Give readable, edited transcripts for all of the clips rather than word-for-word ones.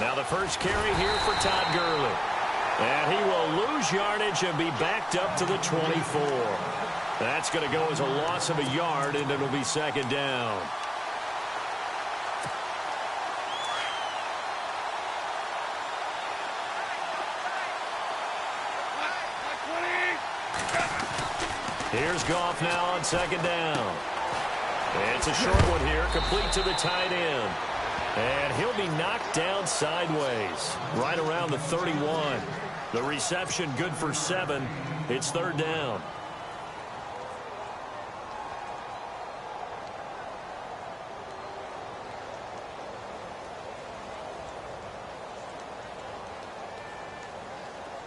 Now the first carry here for Todd Gurley. And he will lose yardage and be backed up to the 24. That's going to go as a loss of a yard, and it'll be second down. Here's Goff now on second down. It's a short one here, complete to the tight end. And he'll be knocked down sideways, right around the 31. The reception good for 7. It's third down.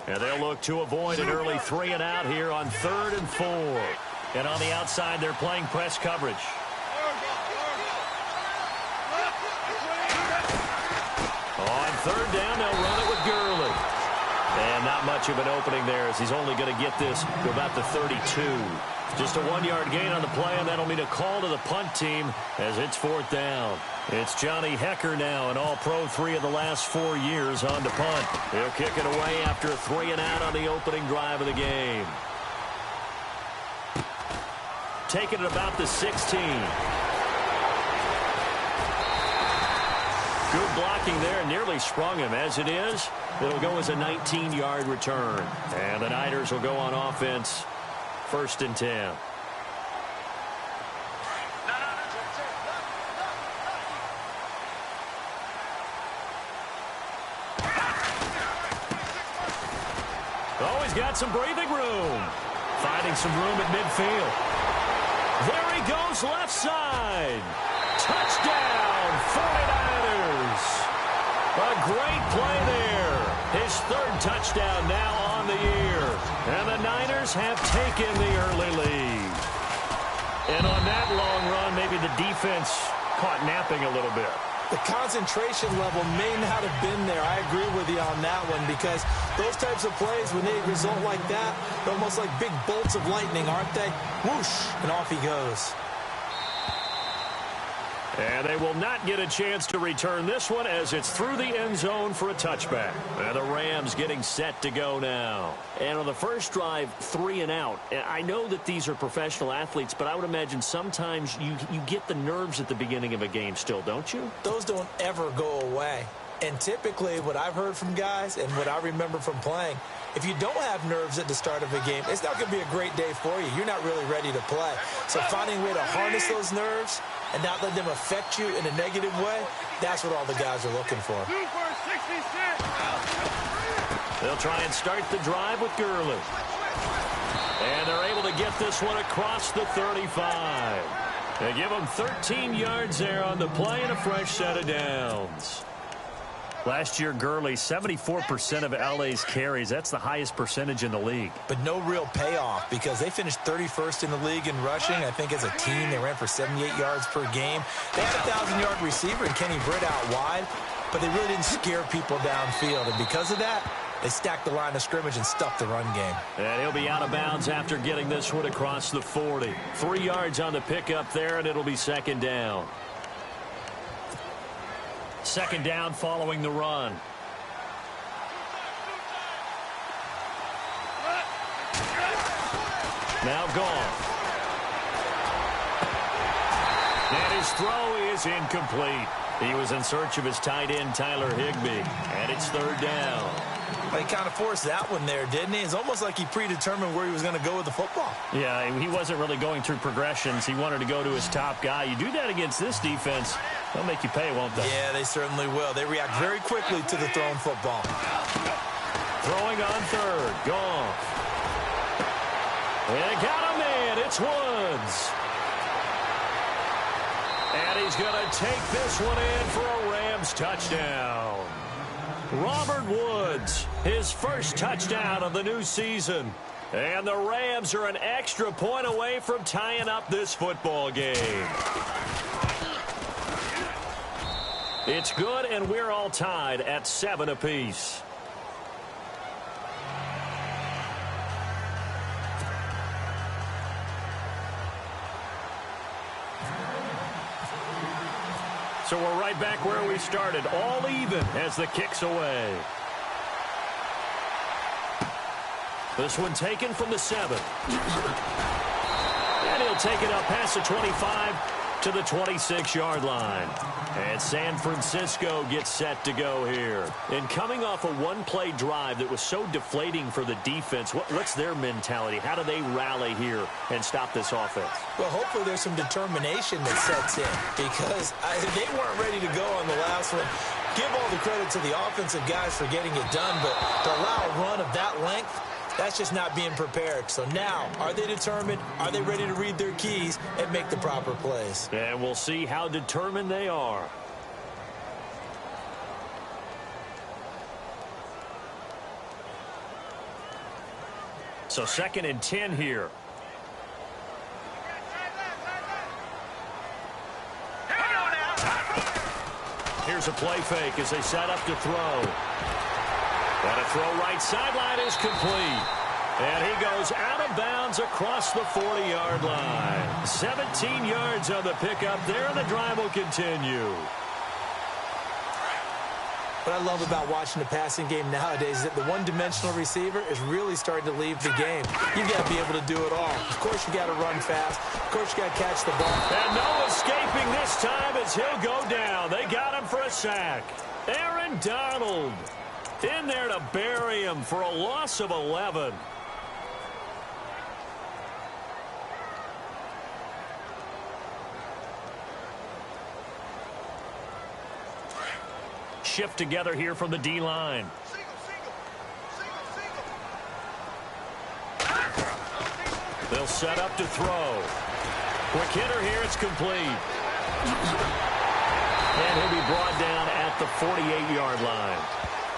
And they'll look to avoid an early 3-and-out here on 3rd and 4. And on the outside, they're playing press coverage. On 3rd down, they'll run it with Gurley. And not much of an opening there, as he's only going to get this to about the 32. Just a 1-yard gain on the play, and that'll mean a call to the punt team as it's 4th down. It's Johnny Hecker now, an all-pro 3 of the last 4 years on the punt. He'll kick it away after a 3-and-out on the opening drive of the game. Taking it about the 16. Good blocking there, nearly sprung him. As it is, it'll go as a 19-yard return. And the Niners will go on offense, 1st and 10. Oh, he's got some breathing room. Finding some room at midfield. There he goes, left side. Touchdown, 49ers. A great play there. His 3rd touchdown now on the year. And the Niners have taken the early lead. And on that long run, maybe the defense caught napping a little bit. The concentration level may not have been there. I agree with you on that one, because those types of plays, when they result like that, they're almost like big bolts of lightning, aren't they? Whoosh, and off he goes. And they will not get a chance to return this one, as it's through the end zone for a touchback. And the Rams getting set to go now. And on the first drive, 3-and-out. I know that these are professional athletes, but I would imagine sometimes you get the nerves at the beginning of a game still, don't you? Those don't ever go away. And typically what I've heard from guys and what I remember from playing, if you don't have nerves at the start of a game, it's not going to be a great day for you. You're not really ready to play. So finding a way to harness those nerves and not let them affect you in a negative way, that's what all the guys are looking for. They'll try and start the drive with Gurley. And they're able to get this one across the 35. They give them 13 yards there on the play and a fresh set of downs. Last year, Gurley, 74% of LA's carries. That's the highest percentage in the league. But no real payoff, because they finished 31st in the league in rushing. I think as a team, they ran for 78 yards per game. They had a 1,000-yard receiver in Kenny Britt out wide, but they really didn't scare people downfield. And because of that, they stacked the line of scrimmage and stuffed the run game. And he'll be out of bounds after getting this one across the 40. 3 yards on the pickup there, and it'll be second down. Second down following the run. Now gone. And his throw is incomplete. He was in search of his tight end, Tyler Higbee. And it's third down. Well, he kind of forced that one there, didn't he? It's almost like he predetermined where he was going to go with the football. Yeah, he wasn't really going through progressions. He wanted to go to his top guy. You do that against this defense, they'll make you pay, won't they? Yeah, they certainly will. They react very quickly to the thrown football. Throwing on third. Gone. And got a man. It's Woods. And he's going to take this one in for a Rams touchdown. Robert Woods, his first touchdown of the new season. And the Rams are an extra point away from tying up this football game. It's good, and we're all tied at 7 apiece. So we're right back where we started, all even as the kick's away. This one taken from the 7. And he'll take it up past the 25 to the 26-yard line. And San Francisco gets set to go here. And coming off a one-play drive that was so deflating for the defense, what's their mentality? How do they rally here and stop this offense? Well, hopefully there's some determination that sets in because they weren't ready to go on the last one. Give all the credit to the offensive guys for getting it done, but to allow a run of that length, that's just not being prepared. So now, are they determined? Are they ready to read their keys and make the proper plays? And we'll see how determined they are. So 2nd and 10 here. Here's a play fake as they set up to throw. And a throw right sideline is complete. And he goes out of bounds across the 40-yard line. 17 yards on the pickup there, and the drive will continue. What I love about watching the passing game nowadays is that the one-dimensional receiver is really starting to leave the game. You've got to be able to do it all. Of course, you got to run fast. Of course, you got to catch the ball. And no escaping this time as he'll go down. They got him for a sack. Aaron Donald in there to bury him for a loss of 11. Shift together here from the D-line. They'll set up to throw. Quick hitter here, it's complete. And he'll be brought down at the 48-yard line.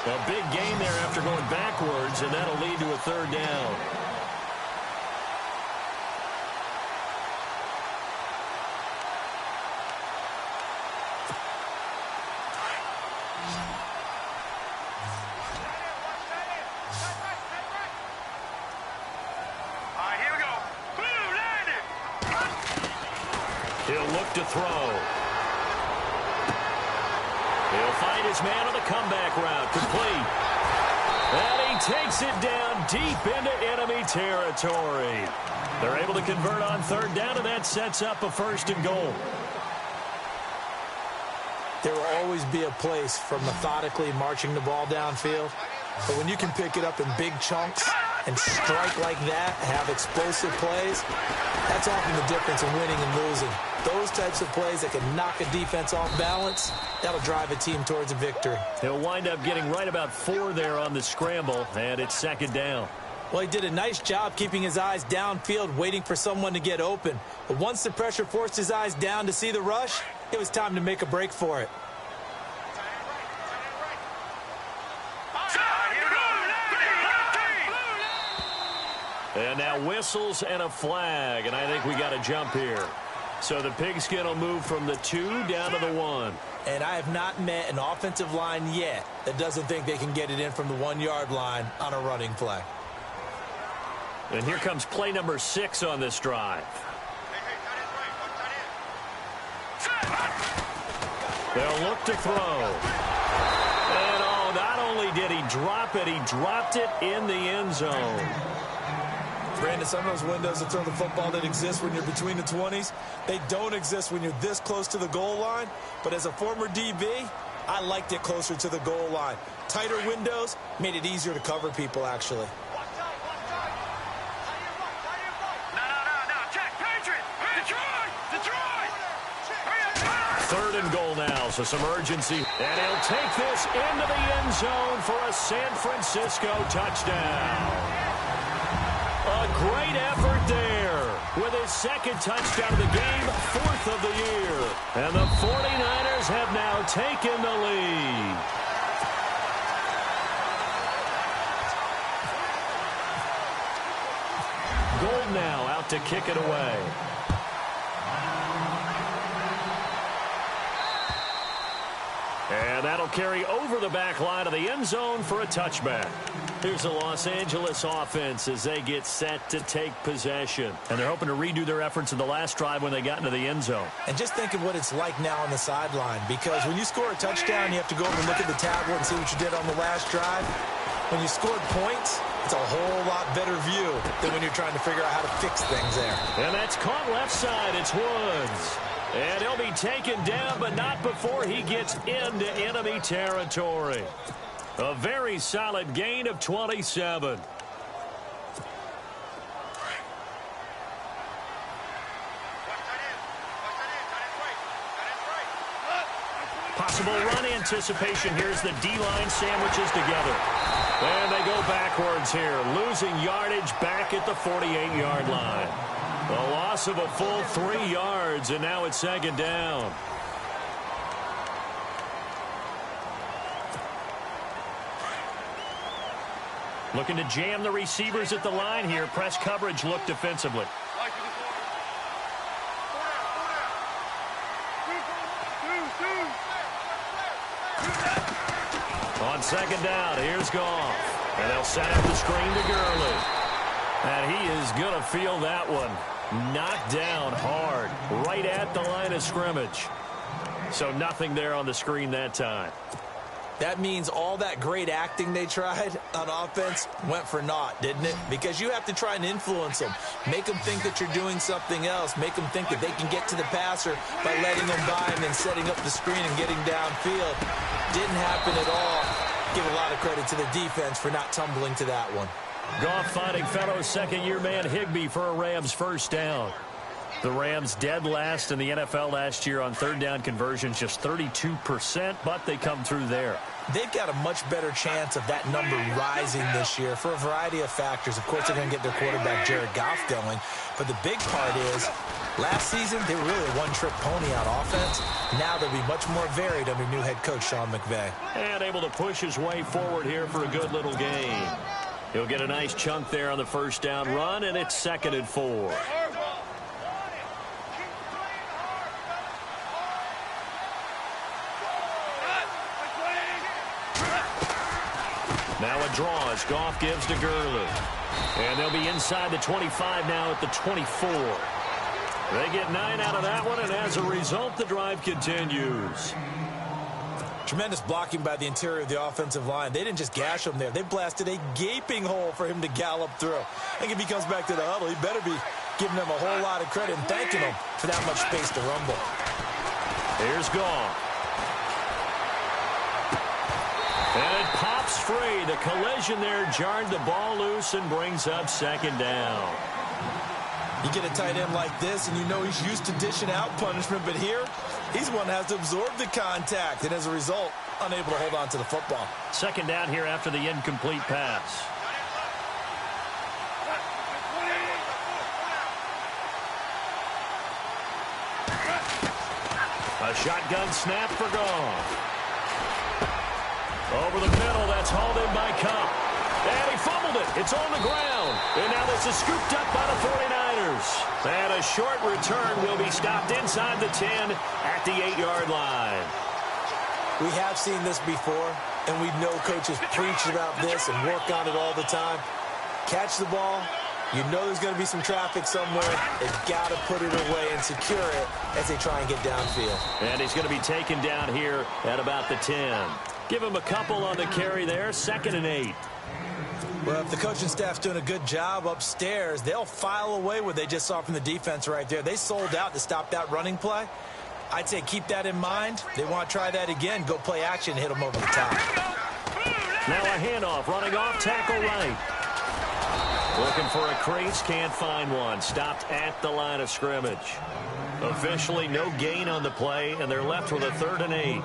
A big gain there after going backwards, and that'll lead to a 3rd down. He'll look to throw. He'll find his man on the comeback route. Complete. And he takes it down deep into enemy territory. They're able to convert on 3rd down, and that sets up a 1st and goal. There will always be a place for methodically marching the ball downfield. But when you can pick it up in big chunks and strike like that, have explosive plays, that's often the difference in winning and losing. Those types of plays that can knock a defense off balance, that'll drive a team towards a victory. He'll wind up getting right about 4 there on the scramble, and it's 2nd down. Well, he did a nice job keeping his eyes downfield, waiting for someone to get open. But once the pressure forced his eyes down to see the rush, it was time to make a break for it. And now whistles and a flag, and I think we got a jump here. So the pigskin will move from the 2 down to the 1. And I have not met an offensive line yet that doesn't think they can get it in from the 1-yard line on a running play. And here comes play number 6 on this drive. They'll look to throw. And oh, not only did he drop it, he dropped it in the end zone. Brandon, some of those windows to throw the football that exist when you're between the 20s, they don't exist when you're this close to the goal line. But as a former DB, I liked it closer to the goal line. Tighter windows made it easier to cover people, actually. Third and goal now, so some urgency. And he'll take this into the end zone for a San Francisco touchdown. A great effort there with his 2nd touchdown of the game, 4th of the year. And the 49ers have now taken the lead. Gold now out to kick it away. And that'll carry over the back line of the end zone for a touchback. Here's the Los Angeles offense as they get set to take possession. And they're hoping to redo their efforts in the last drive when they got into the end zone. And just think of what it's like now on the sideline, because when you score a touchdown, you have to go over and look at the tablet and see what you did on the last drive. When you scored points, it's a whole lot better view than when you're trying to figure out how to fix things there. And that's caught left side. It's Woods. And he'll be taken down, but not before he gets into enemy territory. A very solid gain of 27. Possible run anticipation. Here's the D-line sandwiches together. And they go backwards here, losing yardage back at the 48-yard line. A loss of a full 3 yards, and now it's second down. Looking to jam the receivers at the line here. Press coverage look defensively. On second down, here's Goff. And they'll set up the screen to Gurley. And he is going to feel that one. Knocked down hard, right at the line of scrimmage. So nothing there on the screen that time. That means all that great acting they tried on offense went for naught, didn't it? Because you have to try and influence them. Make them think that you're doing something else. Make them think that they can get to the passer by letting them by and then setting up the screen and getting downfield. Didn't happen at all. Give a lot of credit to the defense for not tumbling to that one. Goff finding fellow second-year man Higbee for a Rams first down. The Rams dead last in the NFL last year on third down conversions, just 32%, but they come through there. They've got a much better chance of that number rising this year for a variety of factors. Of course, they're going to get their quarterback, Jared Goff, going. But the big part is, last season, they were really a one-trick pony on offense. Now they'll be much more varied under new head coach Sean McVay. And able to push his way forward here for a good little gain. He'll get a nice chunk there on the first down run, and it's 2nd and 4. Now a draw as Goff gives to Gurley. And they'll be inside the 25 now at the 24. They get 9 out of that one, and as a result, the drive continues. Tremendous blocking by the interior of the offensive line. They didn't just gash him there. They blasted a gaping hole for him to gallop through. I think if he comes back to the huddle, he better be giving them a whole lot of credit and thanking them for that much space to rumble. Here's Goff. And it pops free. The collision there jarred the ball loose and brings up second down. You get a tight end like this, and you know he's used to dishing out punishment, but here, he's the one that has to absorb the contact, and as a result, unable to hold on to the football. Second down here after the incomplete pass. A shotgun snap for Goff. Over the middle, that's hauled in by Cup. And he fumbled it. It's on the ground. And now this is scooped up by the 49ers. And a short return will be stopped inside the 10 at the 8-yard line. We have seen this before, and we know coaches preach about this and work on it all the time. Catch the ball. You know there's going to be some traffic somewhere. They've got to put it away and secure it as they try and get downfield. And he's going to be taken down here at about the 10. Give him a couple on the carry there, 2nd and 8. Well, if the coaching staff's doing a good job upstairs, they'll file away what they just saw from the defense right there. They sold out to stop that running play. I'd say keep that in mind. They want to try that again. Go play action and hit them over the top. Now a handoff, running off, tackle right. Looking for a crease, can't find one. Stopped at the line of scrimmage. Officially no gain on the play, and they're left with a 3rd and 8.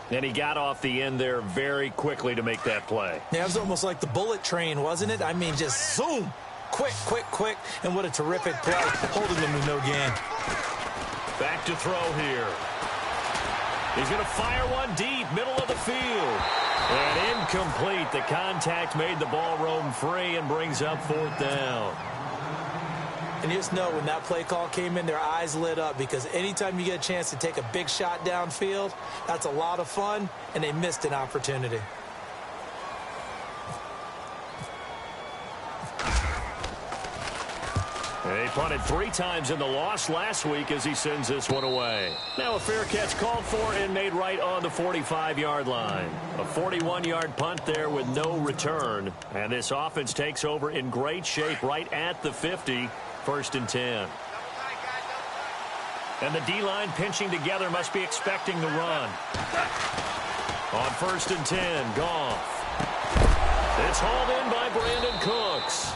And he got off the end there very quickly to make that play. Yeah, it was almost like the bullet train, wasn't it? I mean, just zoom. Quick, quick, quick. And what a terrific play, holding them to no gain. Back to throw here. He's going to fire one deep, middle of the field. And incomplete. The contact made the ball roam free and brings up 4th down. And you just know when that play call came in, their eyes lit up, because anytime you get a chance to take a big shot downfield, that's a lot of fun, and they missed an opportunity. He punted 3 times in the loss last week as he sends this one away. Now a fair catch called for and made right on the 45-yard line. A 41-yard punt there with no return. And this offense takes over in great shape right at the 50, 1st and 10. And the D-line pinching together must be expecting the run. On 1st and 10, Goff. It's hauled in by Brandon Cooks.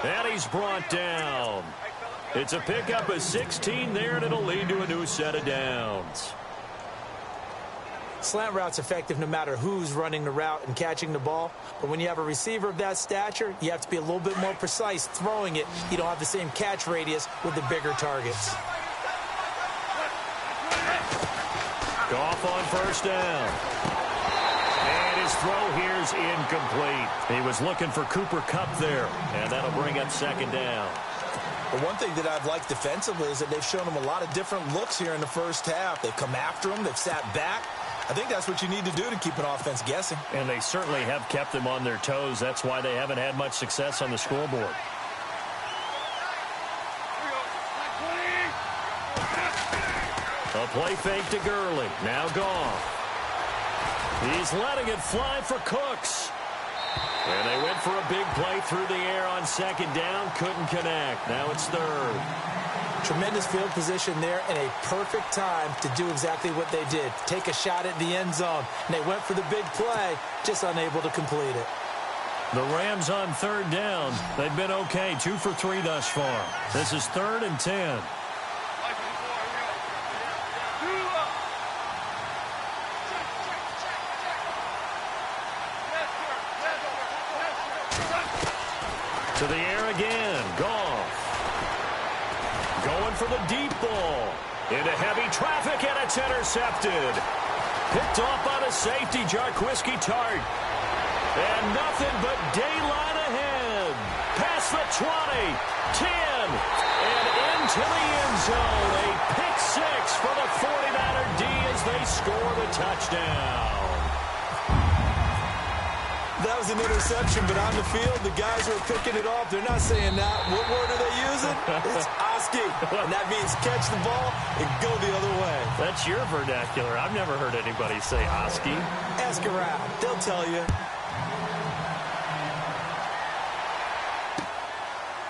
And he's brought down. It's a pickup of 16 there, and it'll lead to a new set of downs. Slant route's effective no matter who's running the route and catching the ball. But when you have a receiver of that stature, you have to be a little bit more precise throwing it. You don't have the same catch radius with the bigger targets. Goff on 1st down. And his throw here's incomplete. He was looking for Cooper Kupp there, and that'll bring up 2nd down. But one thing that I've liked defensively is that they've shown him a lot of different looks here in the first half. They've come after him. They've sat back. I think that's what you need to do to keep an offense guessing. And they certainly have kept them on their toes. That's why they haven't had much success on the scoreboard. A play fake to Gurley. Now Goff. He's letting it fly for Cooks. And they went for a big play through the air on 2nd down. Couldn't connect. Now it's 3rd. Tremendous field position there and a perfect time to do exactly what they did. Take a shot at the end zone. And they went for the big play, just unable to complete it. The Rams on 3rd down. They've been okay. 2 for 3 thus far. This is 3rd and 10. To the air again. Goff. Going for the deep ball. Into heavy traffic, and it's intercepted. Picked off by the safety, Jarquiski Tart. And nothing but daylight ahead. Past the 20, 10, and into the end zone. A pick 6 for the 49er D as they score the touchdown. That was an interception, but on the field, the guys who are picking it off, they're not saying that. What word are they using? It's Oski. And that means catch the ball and go the other way. That's your vernacular. I've never heard anybody say Oski. Ask around. They'll tell you.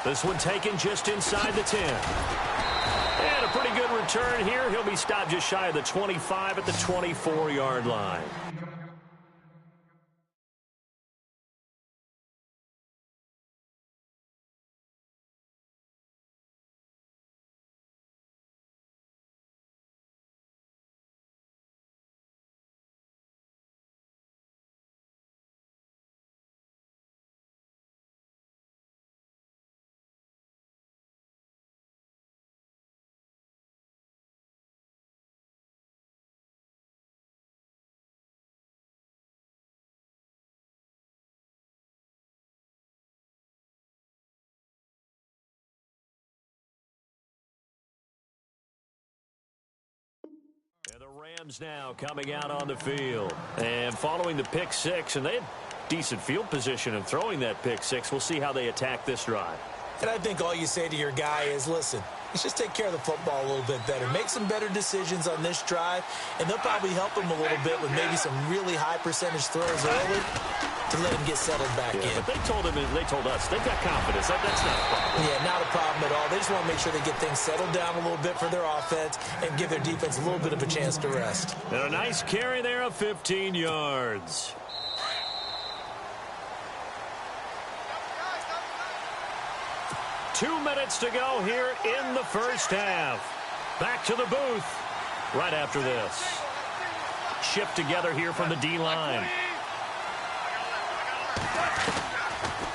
This one taken just inside the 10. And a pretty good return here. He'll be stopped just shy of the 25 at the 24-yard line. And the Rams now coming out on the field. And following the pick 6, and they had decent field position in throwing that pick 6. We'll see how they attack this drive. And I think all you say to your guy is, listen, let's just take care of the football a little bit better. Make some better decisions on this drive, and they'll probably help him a little bit with maybe some really high percentage throws early to let him get settled back in. But they told us, they've got confidence. That's not a problem. Yeah, not a problem at all. They just want to make sure they get things settled down a little bit for their offense and give their defense a little bit of a chance to rest. And a nice carry there of 15 yards. Two minutes to go here in the first half. Back to the booth right after this. Shift together here from the D-line.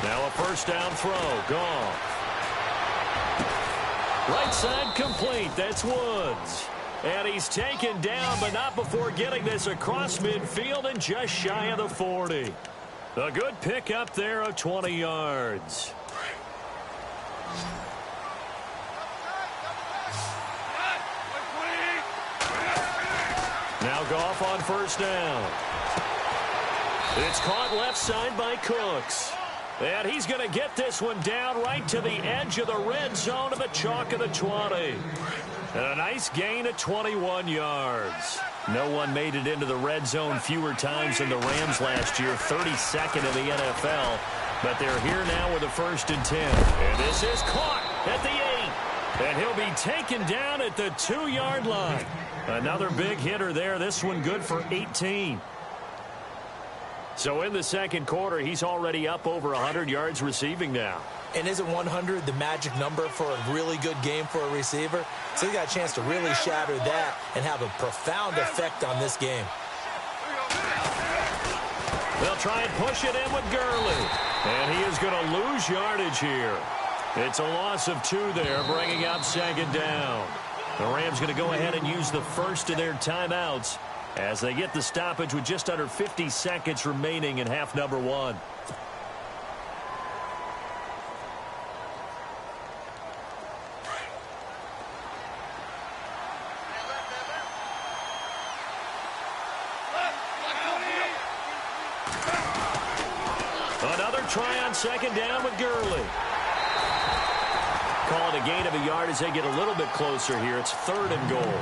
Now a first down throw. Gone. Right side complete. That's Woods. And he's taken down, but not before getting this across midfield and just shy of the 40. A good pick up there of 20 yards. Now Goff on first down. It's caught left side by Cooks. And he's going to get this one down right to the edge of the red zone of the chalk of the 20. And a nice gain of 21 yards. No one made it into the red zone fewer times than the Rams last year, 32nd in the NFL. But they're here now with a 1st and 10. And this is caught at the 8. And he'll be taken down at the 2-yard line. Another big hitter there. This one good for 18. So in the second quarter, he's already up over 100 yards receiving now. And isn't 100 the magic number for a really good game for a receiver? So he got a chance to really shatter that and have a profound effect on this game. They'll try and push it in with Gurley. And he is going to lose yardage here. It's a loss of 2 there, bringing up 2nd down. The Rams going to go ahead and use the first of their timeouts as they get the stoppage with just under 50 seconds remaining in half number 1. Another try on 2nd down with Gurley. Call it a gain of a yard as they get a little bit closer here. It's 3rd and goal.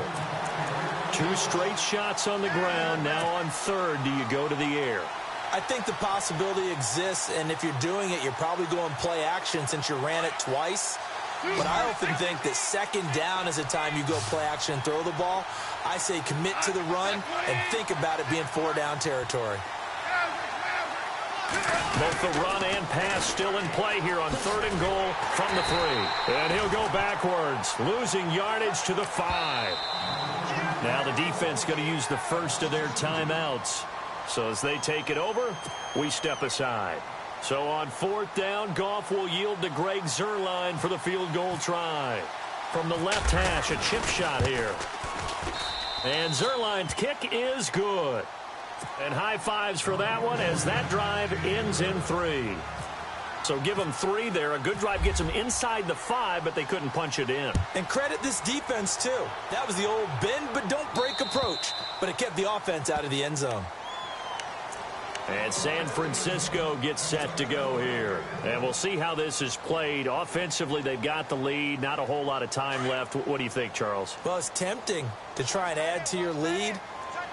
2 straight shots on the ground. Now on 3rd, do you go to the air? I think the possibility exists, and if you're doing it, you're probably going play action since you ran it twice. But I often think that 2nd down is the time you go play action and throw the ball. I say commit to the run and think about it being 4-down territory. Both the run and pass still in play here on 3rd and goal from the 3. And he'll go backwards, losing yardage to the 5. Now the defense going to use the first of their timeouts. So as they take it over, we step aside. So on 4th down, Goff will yield to Greg Zuerlein for the field goal try. From the left hash, a chip shot here. And Zuerlein's kick is good. And high fives for that one as that drive ends in 3. So give them 3 there. A good drive gets them inside the 5, but they couldn't punch it in. And credit this defense, too. That was the old bend but don't break approach, but it kept the offense out of the end zone. And San Francisco gets set to go here. And we'll see how this is played. Offensively, they've got the lead. Not a whole lot of time left. What do you think, Charles? Well, it's tempting to try and add to your lead,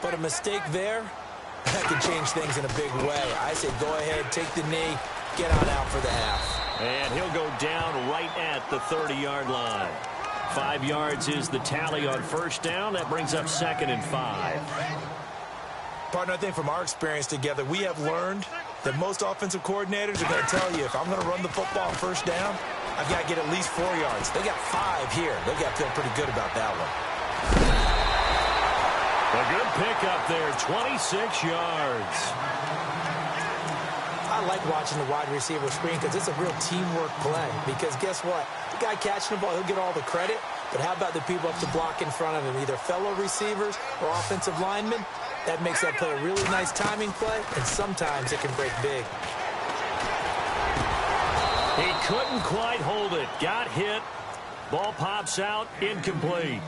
but a mistake there, that can change things in a big way. I say go ahead, take the knee, get on out for the half. And he'll go down right at the 30-yard line. 5 yards is the tally on 1st down. That brings up 2nd and 5. Partner, I think from our experience together, we have learned that most offensive coordinators are going to tell you, if I'm going to run the football on 1st down, I've got to get at least 4 yards. They got 5 here. They got to feel pretty good about that one. A good pickup there, 26 yards. I like watching the wide receiver screen because it's a real teamwork play. Because guess what? The guy catching the ball, he'll get all the credit. But how about the people up to block in front of him, either fellow receivers or offensive linemen? That makes that play a really nice timing play, and sometimes it can break big. He couldn't quite hold it. Got hit. Ball pops out, incomplete.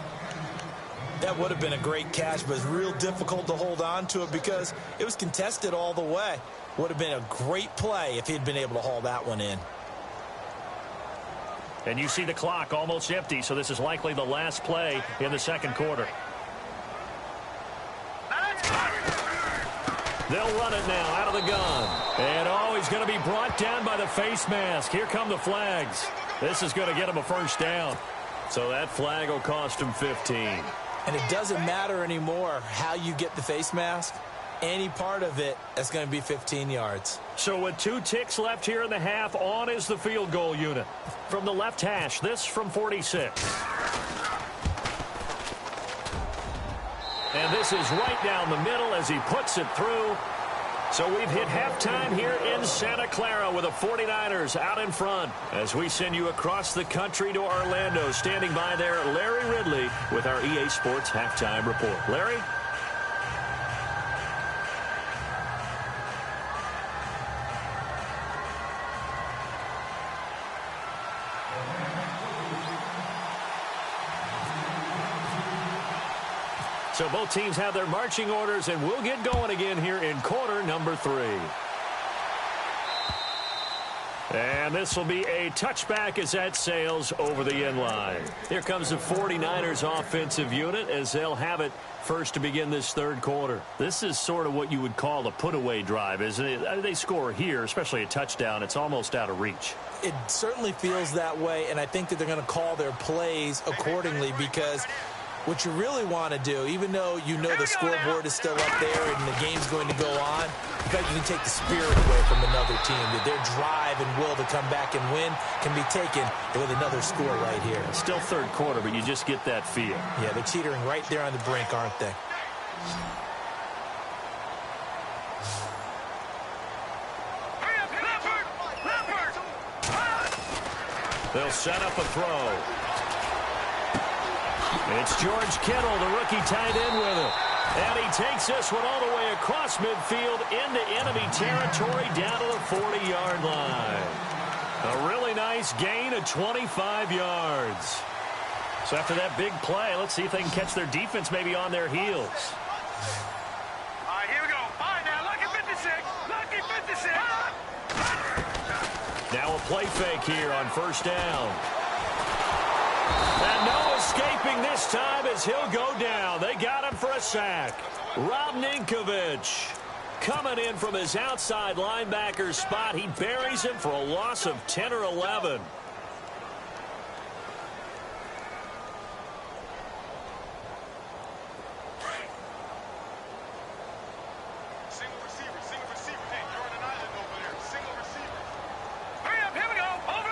That would have been a great catch, but it's real difficult to hold on to it because it was contested all the way. Would have been a great play if he'd been able to haul that one in. And you see the clock almost empty, so this is likely the last play in the second quarter. They'll run it now out of the gun. And, he's going to be brought down by the face mask. Here come the flags. This is going to get him a 1st down. So that flag will cost him 15. And it doesn't matter anymore how you get the face mask. Any part of it, that's going to be 15 yards. So with 2 ticks left here in the half, on is the field goal unit. From the left hash, this from 46. And this is right down the middle as he puts it through. So we've hit halftime here in Santa Clara with the 49ers out in front. As we send you across the country to Orlando, standing by there, Larry Ridley with our EA Sports Halftime Report. Larry? So both teams have their marching orders, and we'll get going again here in quarter number 3. And this will be a touchback as that sails over the end line. Here comes the 49ers offensive unit as they'll have it first to begin this third quarter. This is sort of what you would call a put-away drive, isn't it? They score here, especially a touchdown. It's almost out of reach. It certainly feels that way, and I think that they're going to call their plays accordingly because what you really want to do, even though you know the scoreboard is still up there and the game's going to go on, in fact, you can take the spirit away from another team. That their drive and will to come back and win can be taken with another score right here. Still third quarter, but you just get that feel. Yeah, they're teetering right there on the brink, aren't they? They'll set up a throw. It's George Kittle, the rookie tight end with it. And he takes this one all the way across midfield into enemy territory down to the 40-yard line. A really nice gain of 25 yards. So after that big play, let's see if they can catch their defense maybe on their heels. All right, here we go. All right, now, lucky 56. Lucky 56. Now a play fake here on first down. And no escaping this time as he'll go down. They got him for a sack. Rob Ninkovich coming in from his outside linebacker spot. He buries him for a loss of 10 or 11. Single receiver. Hey, Jordan Island over there. Single receiver. Hurry up, here we go. Over.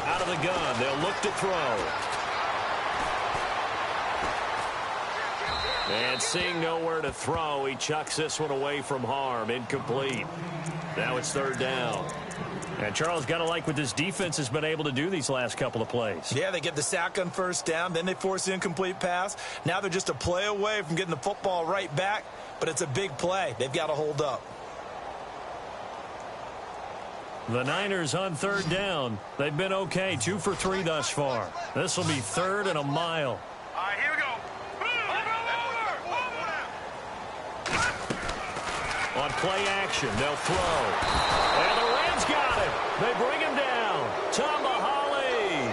Out of the gun, they'll look to throw. And seeing nowhere to throw, he chucks this one away from harm. Incomplete. Now it's third down. And Charles, got to like what this defense has been able to do these last couple of plays. Yeah, they get the sack on first down, then they force the incomplete pass. Now they're just a play away from getting the football right back, but it's a big play. They've got to hold up. The Niners on third down. They've been okay, 2 for 3 thus far. This will be third and a mile. All right, here we go. On play action, they'll throw. And the Rams got it. They bring him down. Tomahali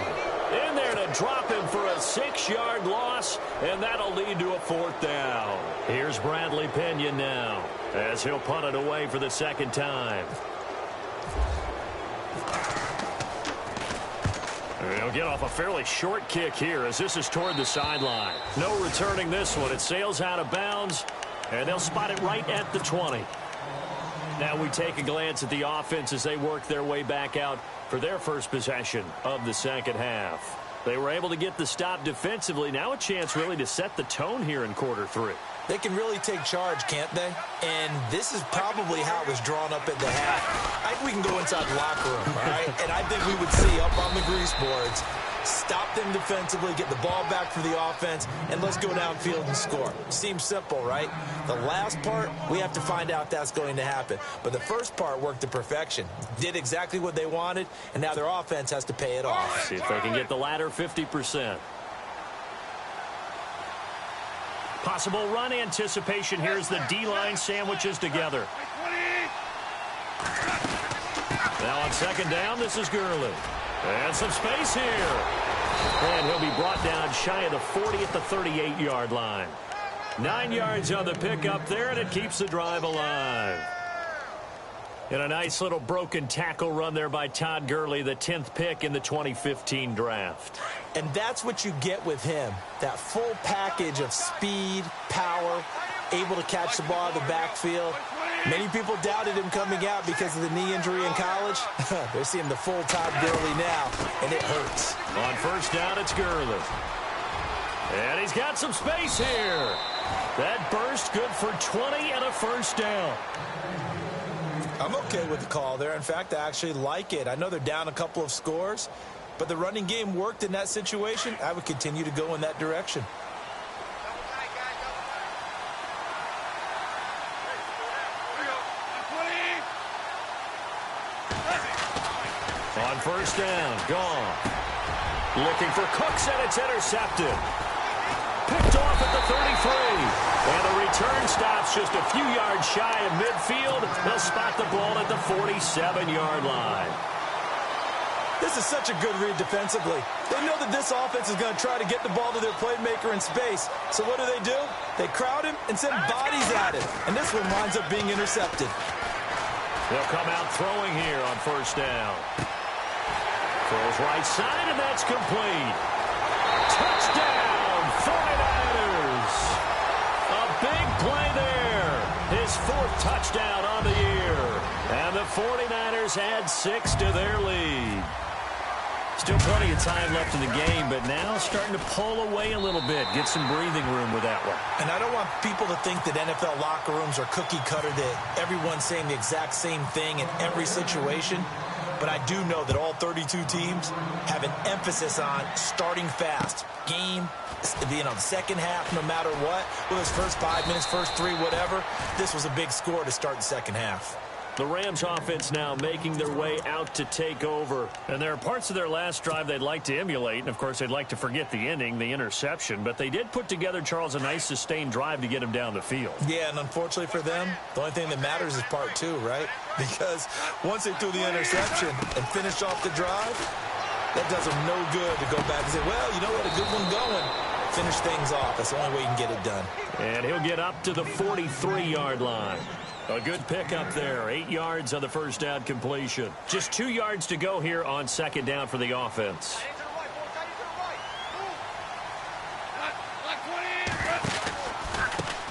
in there to drop him for a 6-yard loss, and that'll lead to a fourth down. Here's Bradley Pinion now as he'll punt it away for the second time. He'll get off a fairly short kick here as this is toward the sideline. No returning this one. It sails out of bounds, and they'll spot it right at the 20. Now we take a glance at the offense as they work their way back out for their first possession of the second half. They were able to get the stop defensively. Now a chance really to set the tone here in quarter 3. They can really take charge, can't they? And this is probably how it was drawn up at the half. I think we can go inside the locker room, all right? And I think we would see up on the grease boards, stop them defensively, get the ball back for the offense, and let's go downfield and score. Seems simple, right? The last part, we have to find out that's going to happen. But the first part worked to perfection. Did exactly what they wanted, and now their offense has to pay it off. See if they can get the latter 50%. Possible run anticipation. Here's the D-line sandwiches together. Now on second down, this is Gurley. And some space here. And he'll be brought down shy of the 40 at the 38-yard line. 9 yards on the pickup there, and it keeps the drive alive. And a nice little broken tackle run there by Todd Gurley, the 10th pick in the 2015 draft. And that's what you get with him, that full package of speed, power, able to catch the ball in the backfield. Many people doubted him coming out because of the knee injury in college. They're seeing the full Todd Gurley now, and it hurts. On first down, it's Gurley. And he's got some space here. That burst good for 20 and a first down. I'm okay with the call there. In fact, I actually like it. I know they're down a couple of scores, but the running game worked in that situation. I would continue to go in that direction. On first down, gone. Looking for Cooks, and it's intercepted. Picked off at the 33. And the return stops just a few yards shy of midfield. They'll spot the ball at the 47-yard line. This is such a good read defensively. They know that this offense is going to try to get the ball to their playmaker in space. So what do? They crowd him and send bodies at him. And this one winds up being intercepted. They'll come out throwing here on first down. Throws right side, and that's complete. Touchdown, 49ers. A big play there. His 4th touchdown on the year. And the 49ers add 6 to their lead. Still plenty of time left in the game, but now starting to pull away a little bit. Get some breathing room with that one. And I don't want people to think that NFL locker rooms are cookie cutter, that everyone's saying the exact same thing in every situation. But I do know that all 32 teams have an emphasis on starting fast. Game, the second half, no matter what. Well, it's first 5 minutes, first 3, whatever. This was a big score to start the second half. The Rams offense now making their way out to take over. And there are parts of their last drive they'd like to emulate. And, of course, they'd like to forget the ending, the interception. But they did put together, Charles, a nice sustained drive to get him down the field. Yeah, and unfortunately for them, the only thing that matters is part 2, right? Because once they threw the interception and finished off the drive, that does them no good to go back and say, well, you know what, a good one going. Finish things off. That's the only way you can get it done. And he'll get up to the 43-yard line. A good pickup there. 8 yards on the first down completion. Just 2 yards to go here on second down for the offense.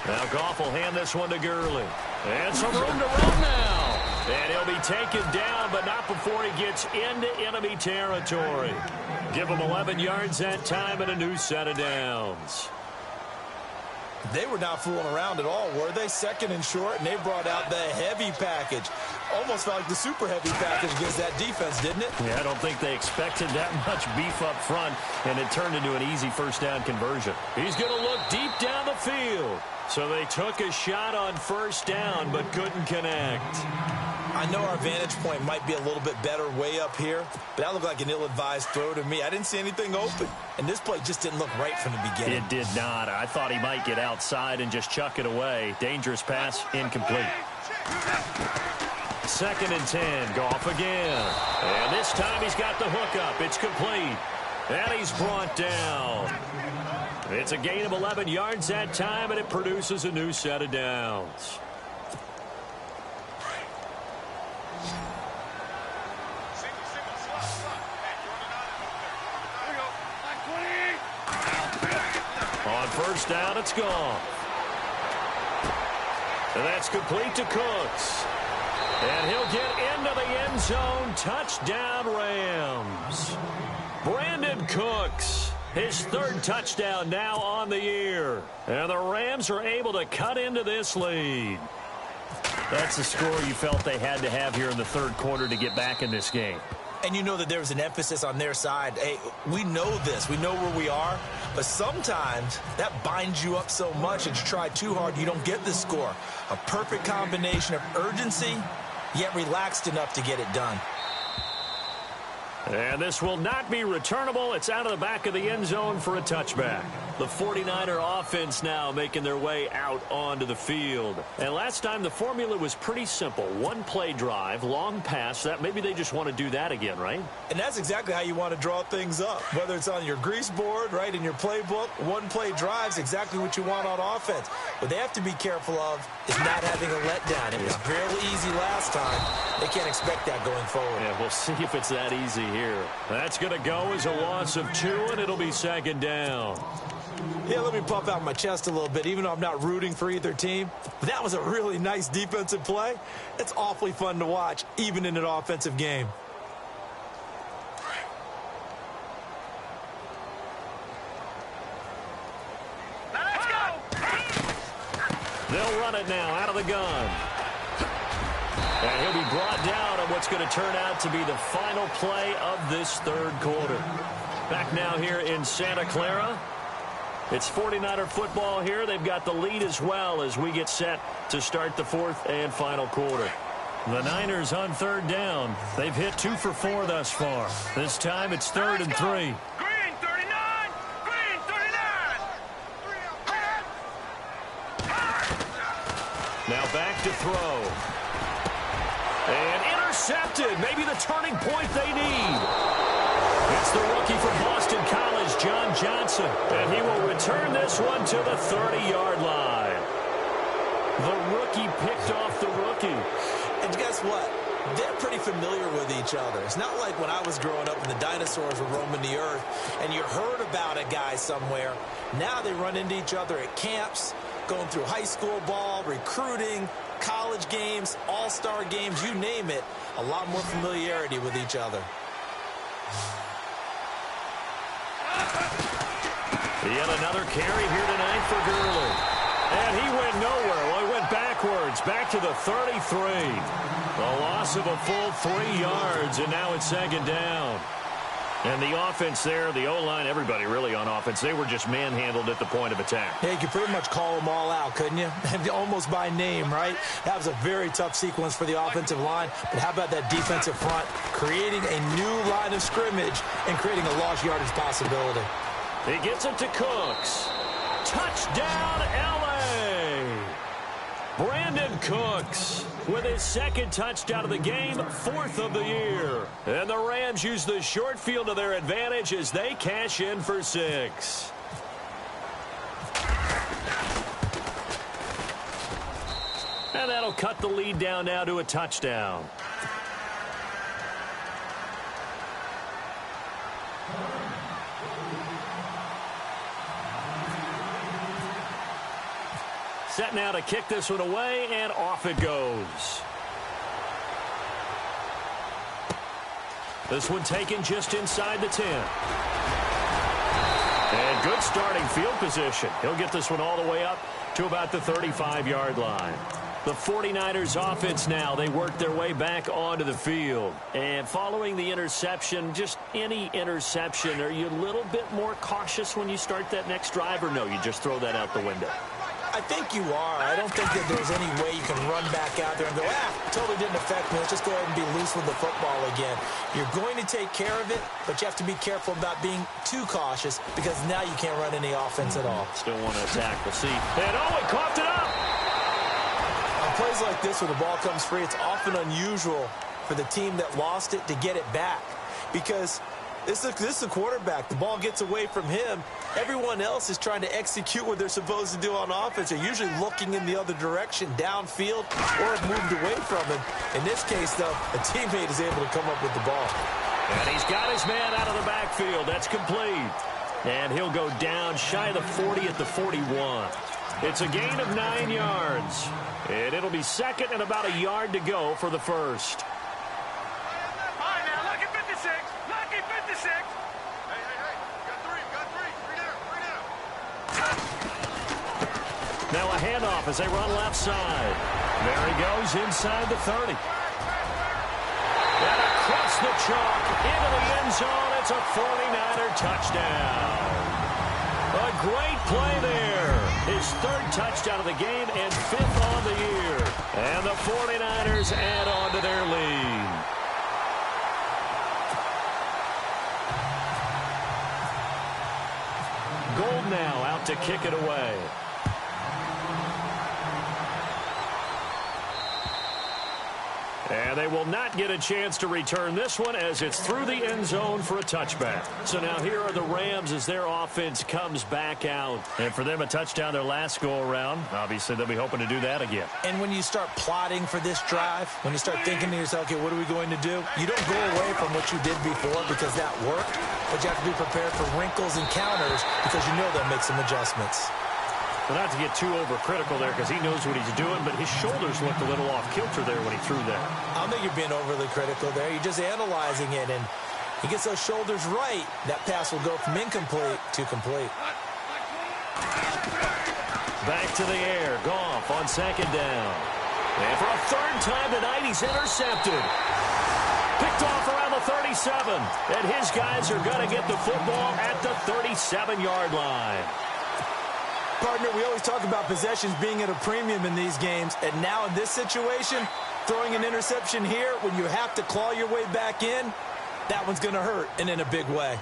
Now Goff will hand this one to Gurley. And some room to run now. And he'll be taken down, but not before he gets into enemy territory. Give him 11 yards that time and a new set of downs. They were not fooling around at all, were they? Second and short, and they brought out the heavy package. Almost felt like the super heavy package against that defense, didn't it? Yeah, I don't think they expected that much beef up front, and it turned into an easy first down conversion. He's going to look deep down the field. So they took a shot on first down, but couldn't connect. I know our vantage point might be a little bit better way up here, but that looked like an ill-advised throw to me. I didn't see anything open, and this play just didn't look right from the beginning. It did not. I thought he might get outside and just chuck it away. Dangerous pass, incomplete. 2nd and 10, Goff again. And this time he's got the hookup. It's complete. And he's brought down. It's a gain of 11 yards that time, and it produces a new set of downs. On first down, it's gone. And that's complete to Cooks. And he'll get into the end zone. Touchdown, Rams. Brandon Cooks, his 3rd touchdown now on the year. And the Rams are able to cut into this lead. That's the score you felt they had to have here in the 3rd quarter to get back in this game. And you know that there was an emphasis on their side. Hey, we know this. We know where we are. But sometimes that binds you up so much that you try too hard, you don't get the score. A perfect combination of urgency, yet relaxed enough to get it done. And this will not be returnable. It's out of the back of the end zone for a touchback. The 49er offense now making their way out onto the field. And last time the formula was pretty simple. 1-play drive, long pass. That maybe they just want to do that again, right? And that's exactly how you want to draw things up. Whether it's on your grease board, right, in your playbook, 1-play drive's exactly what you want on offense. What they have to be careful of is not having a letdown. It was fairly easy last time. They can't expect that going forward. Yeah, we'll see if it's that easy here. That's going to go as a loss of 2, and it'll be 2nd down. Yeah, let me puff out my chest a little bit, even though I'm not rooting for either team. But that was a really nice defensive play. It's awfully fun to watch, even in an offensive game. Let's go! They'll run it now out of the gun. And he'll be brought down on what's going to turn out to be the final play of this 3rd quarter. Back now here in Santa Clara. It's 49er football here. They've got the lead as well as we get set to start the 4th and final quarter. The Niners on 3rd down. They've hit 2 for 4 thus far. This time it's 3rd and 3. Now back to throw. And intercepted. Maybe the turning point they need. It's the rookie from Boston College, John Johnson. And he will return this one to the 30-yard line. The rookie picked off the rookie. And guess what? They're pretty familiar with each other. It's not like when I was growing up and the dinosaurs were roaming the earth and you heard about a guy somewhere. Now they run into each other at camps, going through high school ball, recruiting, college games, all-star games, you name it. A lot more familiarity with each other. Yet another carry here tonight for Gurley. And he went nowhere. Well, he went backwards, back to the 33. The loss of a full 3 yards, and now it's second down. And the offense there, the O-line, everybody really on offense, they were just manhandled at the point of attack. Yeah, you could pretty much call them all out, couldn't you? Almost by name, right? That was a very tough sequence for the offensive line. But how about that defensive front creating a new line of scrimmage and creating a lost yardage possibility? He gets it to Cooks. Touchdown, L.A. Brandon Cooks with his second touchdown of the game, 4th of the year. And the Rams use the short field to their advantage as they cash in for 6. And that'll cut the lead down now to a touchdown. Set now to kick this one away, and off it goes. This one taken just inside the 10. And good starting field position. He'll get this one all the way up to about the 35-yard line. The 49ers offense now, they work their way back onto the field. And following the interception, just any interception, are you a little bit more cautious when you start that next drive, or no, you just throw that out the window? I think you are. I don't think that there's any way you can run back out there and go, totally didn't affect me. Let's just go ahead and be loose with the football again. You're going to take care of it, but you have to be careful about being too cautious because now you can't run any offense at all. Still want to attack. We'll see. And he coughed it up. On plays like this where the ball comes free, it's often unusual for the team that lost it to get it back because this is a quarterback. The ball gets away from him. Everyone else is trying to execute what they're supposed to do on offense. They're usually looking in the other direction, downfield, or have moved away from him. In this case, though, a teammate is able to come up with the ball. And he's got his man out of the backfield. That's complete. And he'll go down shy of the 40 at the 41. It's a gain of 9 yards. And it'll be second and about a yard to go for the first. Now a handoff as they run left side. There he goes inside the 30. And across the chalk into the end zone. It's a 49er touchdown. A great play there. His 3rd touchdown of the game and 5th on the year. And the 49ers add on to their lead. Gold now out to kick it away. And they will not get a chance to return this one as it's through the end zone for a touchback. So now here are the Rams as their offense comes back out. And for them, a touchdown their last go-around. Obviously, they'll be hoping to do that again. And when you start plotting for this drive, when you start thinking to yourself, okay, what are we going to do? You don't go away from what you did before because that worked. But you have to be prepared for wrinkles and counters because you know they'll make some adjustments. Well, not to get too overcritical there because he knows what he's doing, but his shoulders looked a little off-kilter there when he threw that. I don't think you're being overly critical there. You're just analyzing it, and he gets those shoulders right. That pass will go from incomplete to complete. Back to the air. Goff on second down. And for a 3rd time tonight, he's intercepted. Picked off around the 37. And his guys are going to get the football at the 37-yard line. Partner, we always talk about possessions being at a premium in these games, and now in this situation, throwing an interception here when you have to claw your way back in, that one's going to hurt, and in a big way.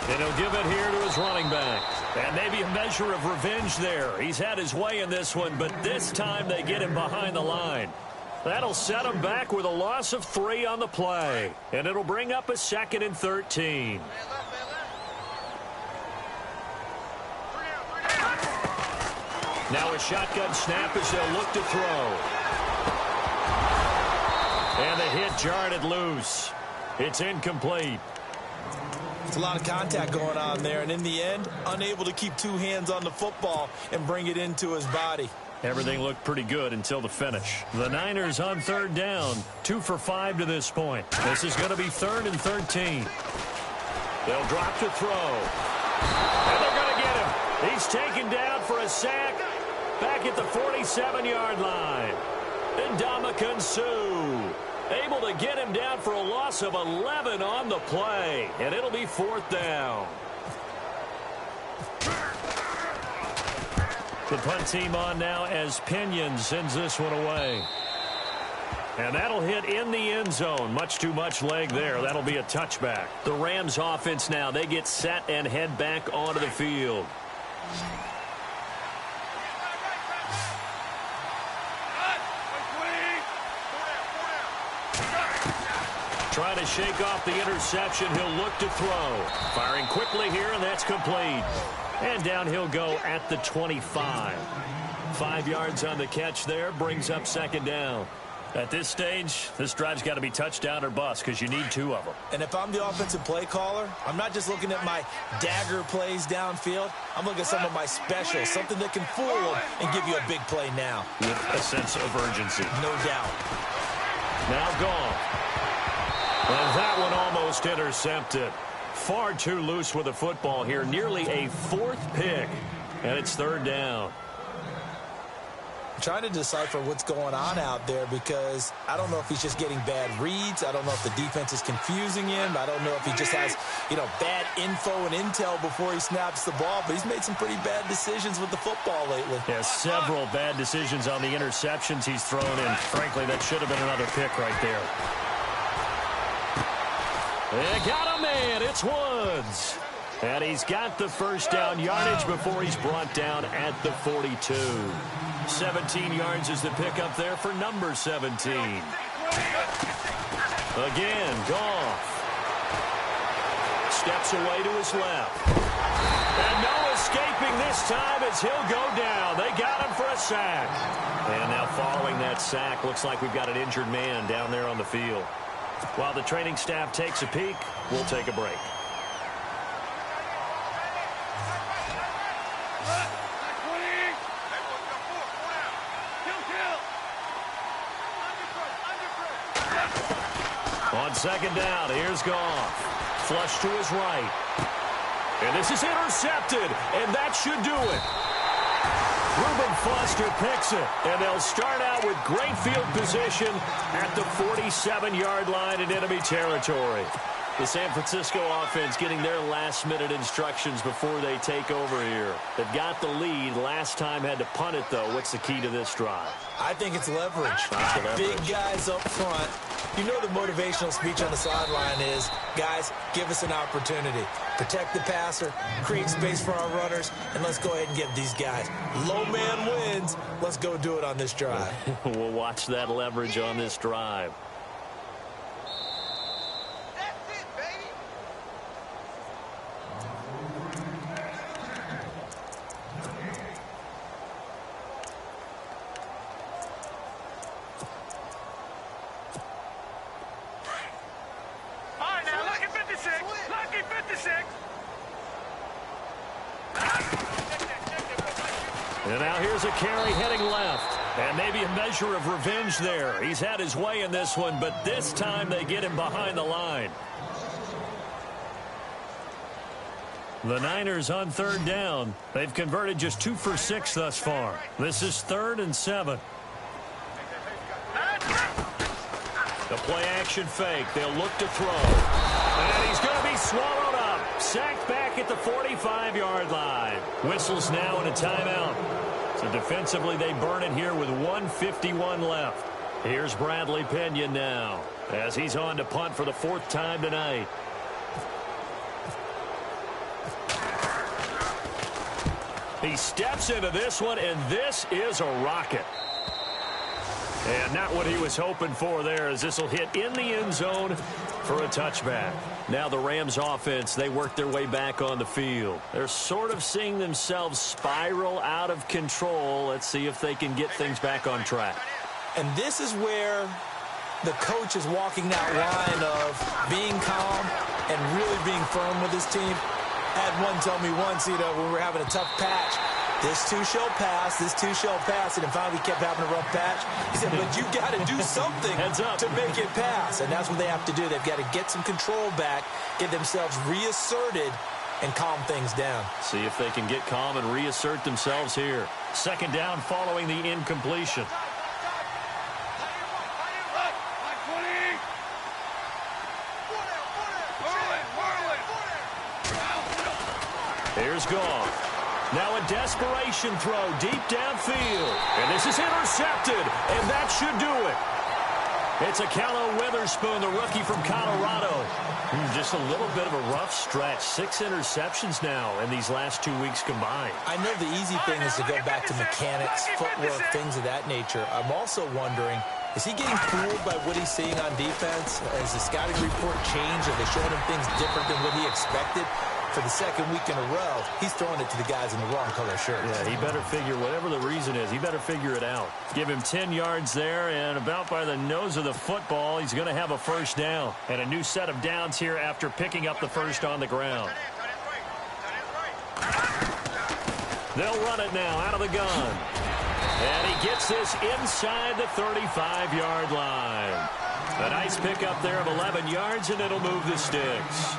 And he'll give it here to his running back. And maybe a measure of revenge there. He's had his way in this one, but this time they get him behind the line. That'll set him back with a loss of 3 on the play. And it'll bring up a 2nd and 13. Now a shotgun snap as they'll look to throw. And the hit jarred it loose. It's incomplete. It's a lot of contact going on there, and in the end, unable to keep 2 hands on the football and bring it into his body. Everything looked pretty good until the finish. The Niners on 3rd down, 2 for 5 to this point. This is going to be 3rd and 13. They'll drop to throw. And they're going to get him. He's taken down for a sack back at the 47-yard line. Ndamukong Suh able to get him down for a loss of 11 on the play. And it'll be 4th down. The punt team on now as Pinion sends this one away. And that'll hit in the end zone. Much too much leg there. That'll be a touchback. The Rams offense now, they get set and head back onto the field. Trying to shake off the interception. He'll look to throw. Firing quickly here, and that's complete. And down he'll go at the 25. 5 yards on the catch there. Brings up 2nd down. At this stage, this drive's got to be touchdown or bust because you need 2 of them. And if I'm the offensive play caller, I'm not just looking at my dagger plays downfield. I'm looking at some of my specials, something that can fool them and give you a big play now. With a sense of urgency. No doubt. Now gone. And that one almost intercepted. Far too loose with the football here. Nearly a 4th pick. And it's 3rd down. I'm trying to decipher what's going on out there because I don't know if he's just getting bad reads. I don't know if the defense is confusing him. I don't know if he just has, bad info and intel before he snaps the ball. But he's made some pretty bad decisions with the football lately. Yeah, several bad decisions on the interceptions he's thrown. And frankly, that should have been another pick right there. They got a man. It's Woods. And he's got the 1st down yardage before he's brought down at the 42. 17 yards is the pickup there for number 17. Again, Goff. Steps away to his left. And no escaping this time as he'll go down. They got him for a sack. And now following that sack, looks like we've got an injured man down there on the field. While the training staff takes a peek, we'll take a break. On 2nd down, here's Goff. Flush to his right. And this is intercepted, and that should do it. Reuben Foster picks it, and they'll start out with great field position at the 47-yard line in enemy territory. The San Francisco offense getting their last-minute instructions before they take over here. They've got the lead. Last time had to punt it, though. What's the key to this drive? I think it's leverage. Big guys up front. You know the motivational speech on the sideline is, guys, give us an opportunity. Protect the passer, create space for our runners, and let's go ahead and get these guys. Low man wins. Let's go do it on this drive. We'll watch that leverage on this drive. And now here's a carry heading left. And maybe a measure of revenge there. He's had his way in this one, but this time they get him behind the line. The Niners on 3rd down. They've converted just 2 for 6 thus far. This is 3rd and 7. The play action fake. They'll look to throw. And he's going to be swallowed up. Sacked back at the 45-yard line. Whistles now and a timeout. So defensively they burn it here with 1:51 left. Here's Bradley Pinion now as he's on to punt for the 4th time tonight. He steps into this one, and this is a rocket. And not what he was hoping for there, as this will hit in the end zone for a touchback. Now the Rams offense, they work their way back on the field. They're sort of seeing themselves spiral out of control. Let's see if they can get things back on track. And this is where the coach is walking that line of being calm and really being firm with his team. I had one tell me once, when we were having a tough patch, this too shall pass, this too shall pass, and then finally we kept having a rough patch. He said, but you got to do something to make it pass, and that's what they have to do. They've got to get some control back, get themselves reasserted, and calm things down. See if they can get calm and reassert themselves here. Second down following the incompletion. Here's Goff. Now a desperation throw deep downfield. And this is intercepted, and that should do it. It's a Callow Witherspoon, the rookie from Colorado. Just a little bit of a rough stretch. 6 interceptions now in these last 2 weeks combined. I know the easy thing is to go back to mechanics, footwork, things of that nature. I'm also wondering, is he getting fooled by what he's seeing on defense? Has the scouting report changed? Are they showing him things different than what he expected? For the second week in a row, he's throwing it to the guys in the wrong color shirts. Yeah, he better figure, whatever the reason is, he better figure it out. Give him 10 yards there, and about by the nose of the football, he's going to have a first down. And a new set of downs here after picking up the first on the ground. They'll run it now out of the gun. And he gets this inside the 35-yard line. A nice pickup there of 11 yards, and it'll move the sticks.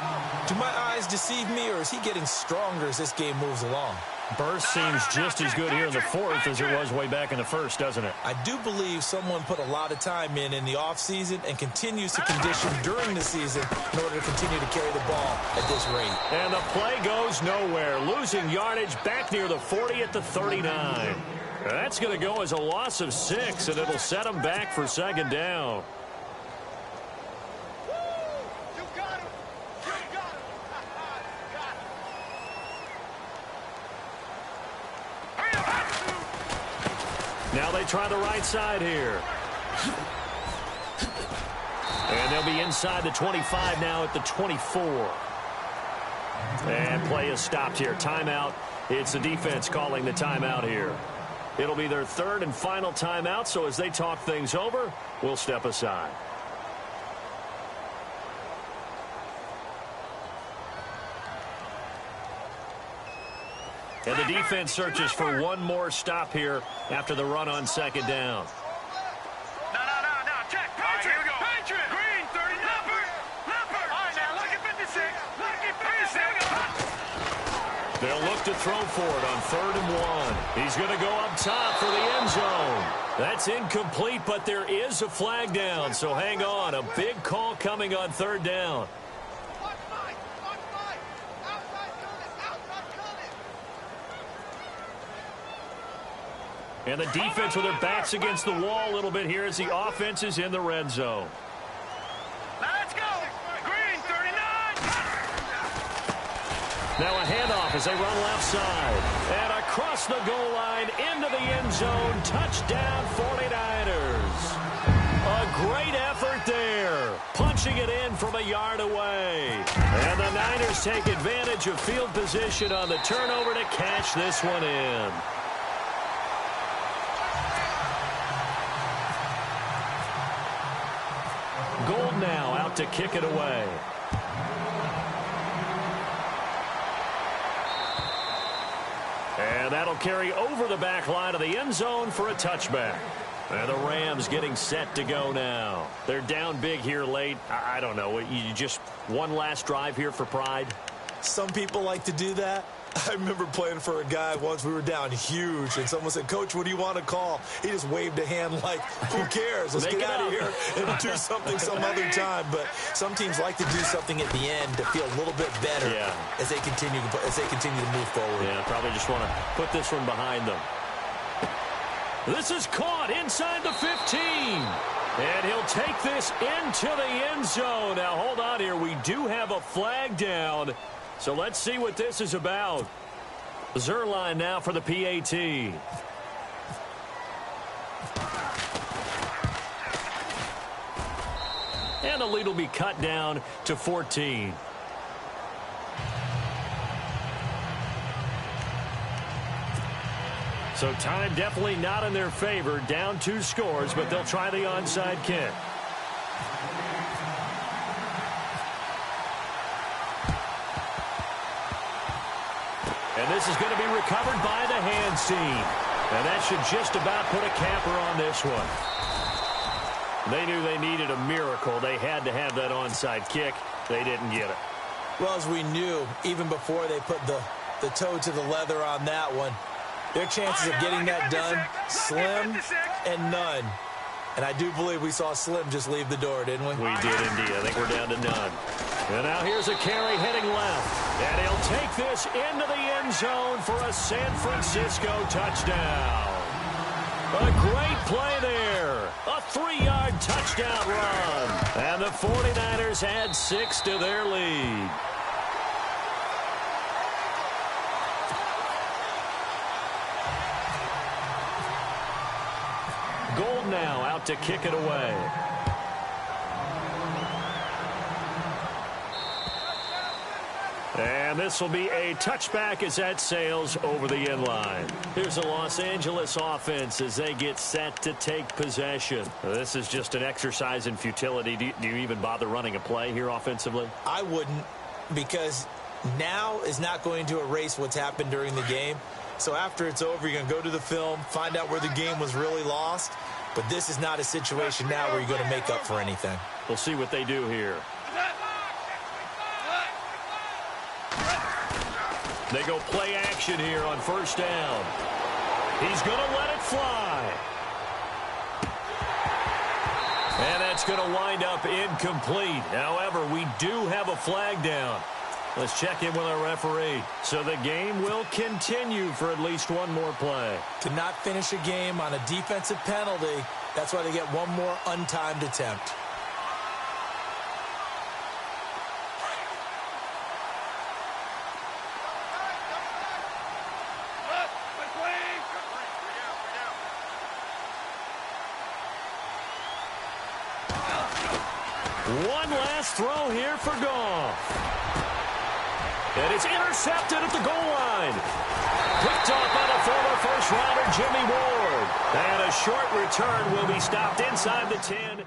Do my eyes deceive me, or is he getting stronger as this game moves along? Burst seems just as good here in the fourth as it was way back in the first, doesn't it? I do believe someone put a lot of time in the offseason and continues to condition during the season in order to continue to carry the ball at this rate. And the play goes nowhere, losing yardage back near the 40 at the 39. That's going to go as a loss of 6, and it'll set them back for second down. Now they try the right side here. And they'll be inside the 25 now at the 24. And play is stopped here. Timeout. It's the defense calling the timeout here. It'll be their third and final timeout, so as they talk things over, we'll step aside. And the defense searches for one more stop here after the run on second down. No. Check. Patriot. Patriot. Green, 30. Leopard. All right, now, look at 56. Look at 56. They'll look to throw for it on 3rd and 1. He's going to go up top for the end zone. That's incomplete, but there is a flag down, so hang on. A big call coming on 3rd down. And the defense with their backs against the wall a little bit here as the offense is in the red zone. Now let's go. Green, 39. Now a handoff as they run left side. And across the goal line into the end zone. Touchdown 49ers. A great effort there. Punching it in from a yard away. And the Niners take advantage of field position on the turnover to cash this one in. Gold now out to kick it away. And that'll carry over the back line of the end zone for a touchback. And the Rams getting set to go now. They're down big here late. I don't know. You just one last drive here for pride? Some people like to do that. I remember playing for a guy once. We were down huge, and someone said, "Coach, what do you want to call?" He just waved a hand like, "Who cares? Let's get out of here and do something some other time." But some teams like to do something at the end to feel a little bit better as they continue to move forward. Yeah, probably just want to put this one behind them. This is caught inside the 15. And he'll take this into the end zone. Now, hold on here. We do have a flag down. So let's see what this is about. Zerline now for the PAT. And the lead will be cut down to 14. So time definitely not in their favor. Down 2 scores, but they'll try the onside kick. And this is going to be recovered by the hands team. And that should just about put a capper on this one. They knew they needed a miracle. They had to have that onside kick. They didn't get it. Well, as we knew, even before they put the toe to the leather on that one, their chances of getting that done, slim and none. And I do believe we saw Slim just leave the door, didn't we? We did indeed. I think we're down to none. And now here's a carry heading left. And he'll take this into the end zone for a San Francisco touchdown. A great play there. A 3-yard touchdown run. And the 49ers add 6 to their lead. Gold now out to kick it away. And this will be a touchback as that sails over the end line. Here's the Los Angeles offense as they get set to take possession. This is just an exercise in futility. Do you even bother running a play here offensively? I wouldn't, because now is not going to erase what's happened during the game. So after it's over, you're going to go to the film, find out where the game was really lost. But this is not a situation now where you're going to make up for anything. We'll see what they do here. They go play action here on first down. He's going to let it fly. And that's going to wind up incomplete. However, we do have a flag down. Let's check in with our referee. So the game will continue for at least one more play. To not finish a game on a defensive penalty, that's why they get one more untimed attempt. One last throw here for Goff. And it's intercepted at the goal line. Picked off by the former first-rounder Jimmy Ward. And a short return will be stopped inside the 10.